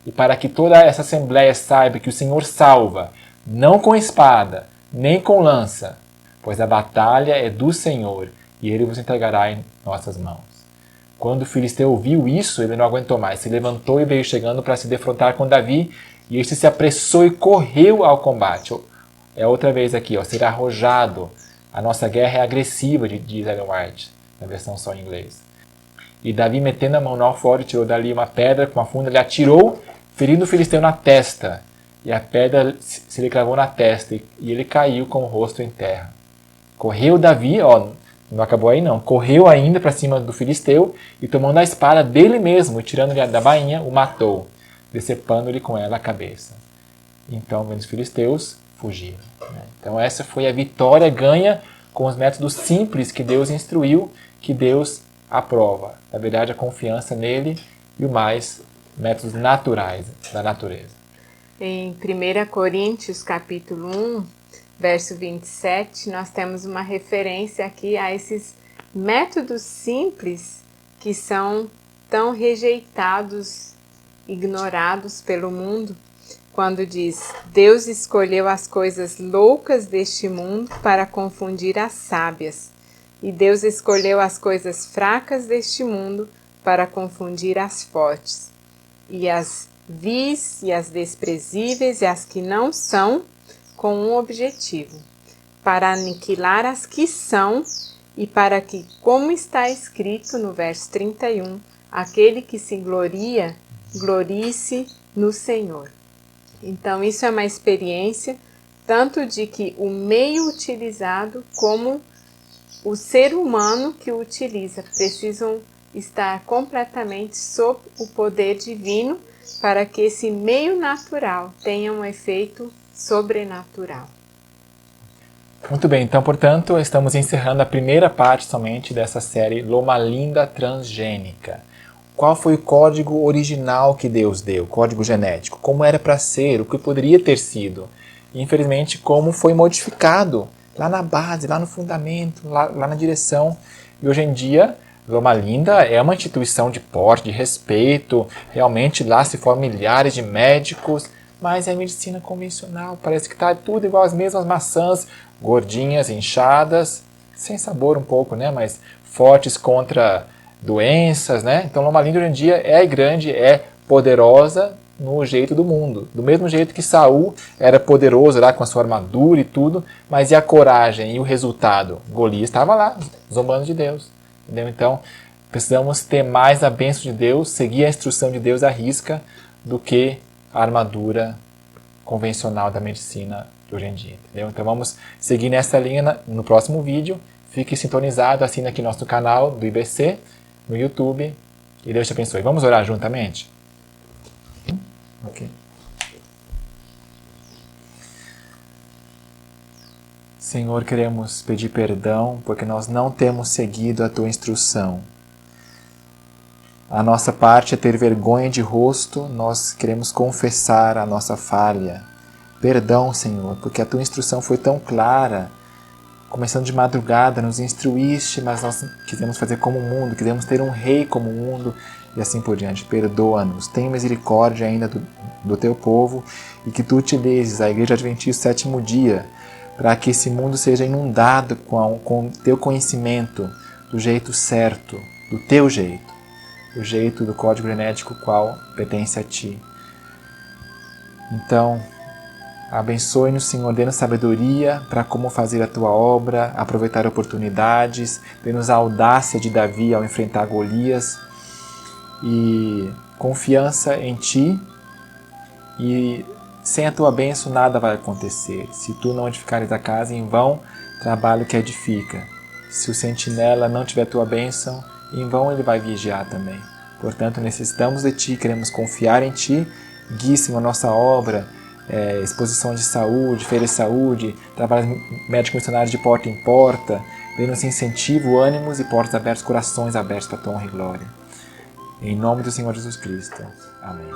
E para que toda essa assembleia saiba que o Senhor salva, não com espada, nem com lança, pois a batalha é do Senhor, e ele vos entregará em nossas mãos. Quando o filisteu ouviu isso, ele não aguentou mais, se levantou e veio chegando para se defrontar com Davi, e este se apressou e correu ao combate. É outra vez aqui, ó, ser arrojado. A nossa guerra é agressiva, diz Ellen White, na versão só em inglês. E Davi, metendo a mão no alforje, tirou dali uma pedra com uma funda, ele atirou, ferindo o filisteu na testa. E a pedra se lhe cravou na testa, e ele caiu com o rosto em terra. Correu Davi, não acabou aí não, correu ainda para cima do filisteu, e tomando a espada dele mesmo, e tirando-lhe da bainha, o matou, decepando-lhe com ela a cabeça. Então, vendo os filisteus, fugiram. Então essa foi a vitória ganha com os métodos simples que Deus instruiu, que Deus aprova. Na verdade, a confiança nele e o mais, métodos naturais da natureza. Em 1 Coríntios, capítulo 1, verso 27, nós temos uma referência aqui a esses métodos simples que são tão rejeitados, ignorados pelo mundo, quando diz: Deus escolheu as coisas loucas deste mundo para confundir as sábias, e Deus escolheu as coisas fracas deste mundo para confundir as fortes, e as vis e as desprezíveis e as que não são, com um objetivo, para aniquilar as que são, e para que, como está escrito no verso 31, aquele que se gloria, glorie-se no Senhor. Então, isso é uma experiência tanto de que o meio utilizado como o ser humano que o utiliza precisam estar completamente sob o poder divino para que esse meio natural tenha um efeito sobrenatural. Muito bem, então, portanto, estamos encerrando a primeira parte somente dessa série Loma Linda Transgênica. Qual foi o código original que Deus deu, o código genético? Como era para ser, o que poderia ter sido? E, infelizmente, como foi modificado lá na base, lá no fundamento, lá na direção. E hoje em dia, Loma Linda é uma instituição de porte, de respeito. Realmente lá se formam milhares de médicos, mas é medicina convencional. Parece que está tudo igual às mesmas maçãs, gordinhas, inchadas, sem sabor um pouco, né? Mas fortes contra doenças, né? Então Loma Linda hoje em dia é grande, é poderosa no jeito do mundo. Do mesmo jeito que Saul era poderoso lá com a sua armadura e tudo, mas e a coragem e o resultado? Golias estava lá, zombando de Deus. Entendeu? Então, precisamos ter mais a bênção de Deus, seguir a instrução de Deus à risca, do que a armadura convencional da medicina de hoje em dia. Entendeu? Então, vamos seguir nessa linha no próximo vídeo. Fique sintonizado, assine aqui nosso canal do IBC, no YouTube, e Deus te abençoe. Vamos orar juntamente? Ok. Senhor, queremos pedir perdão porque nós não temos seguido a Tua instrução. A nossa parte é ter vergonha de rosto, nós queremos confessar a nossa falha. Perdão, Senhor, porque a Tua instrução foi tão clara. Começando de madrugada, nos instruíste, mas nós quisemos fazer como o mundo, quisemos ter um rei como o mundo, e assim por diante. Perdoa-nos, tem misericórdia ainda do Teu povo, e que Tu utilizes a Igreja Adventista Sétimo Dia, para que esse mundo seja inundado com Teu conhecimento, do jeito certo, do Teu jeito, o jeito do código genético qual pertence a Ti. Então, abençoe-nos, Senhor, dê-nos sabedoria para como fazer a Tua obra, aproveitar oportunidades, dê-nos a audácia de Davi ao enfrentar Golias e confiança em Ti, e sem a Tua bênção nada vai acontecer. Se Tu não edificares a casa, em vão trabalho que edifica. Se o sentinela não tiver Tua bênção, em vão ele vai vigiar também. Portanto, necessitamos de Ti, queremos confiar em Ti, guie, Senhor, a nossa obra, exposição de saúde, feira de saúde, trabalho médico missionário de porta em porta, dê-nos incentivo, ânimos e portas abertas, corações abertos para a Tua honra e glória. Em nome do Senhor Jesus Cristo. Amém.